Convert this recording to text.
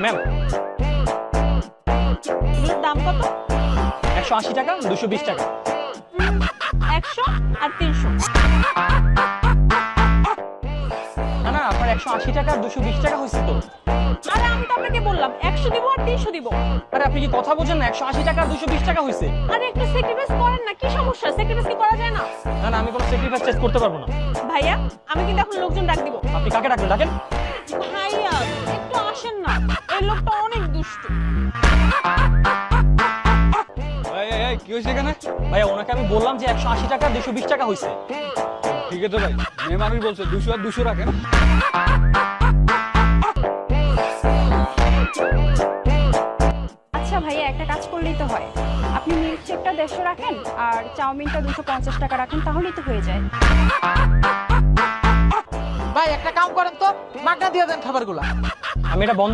Ma'am এগুলোর দাম কত? 180 টাকা 220 টাকা। 100 আর 300। না না, আপনার 180 টাকা আর 220 টাকা হয়েছে তো। আরে আমি তো আপনাকে বললাম 100 দিব আর 300 দিব। আরে আপনি কি কথা বোঝেন না? 180 টাকা আর 220 টাকা হয়েছে। আরে একটু স্যাক্রিফাইস করেন না, কি সমস্যা? স্যাক্রিফাইস কি করা যায় না? না না, আমি কোনো স্যাক্রিফাইস চেঞ্জ করতে পারবো না। ভাইয়া আমি কিন্তু এখন লোকজন ডাক দিব। আপনি কাকে ডাকবেন? ডাকেন। ভাইয়া একটু আসেন না, এই লোকটা অনেক দুষ্টু। এই কি হয়েছে এখানে? ভাইয়া ওনাকে আমি বললাম যে 180 টাকা আর 220 টাকা হয়েছে। ঠিক আছে ভাই, মেয়ে মানুষ বলছে 200 আর 200 রাখেন। আচ্ছা ভাইয়া, একটা কাজ করলেই তো হয়। আপনি মিল্কশেকটা 150 রাখেন আর চাউমিনটা 250 টাকা রাখেন, তাহলেই তো হয়ে যায়। ভাই একটা কাম করেন তো, মাগনা দিয়ে দেন খাবারগুলা। আমি এটা বন্ধ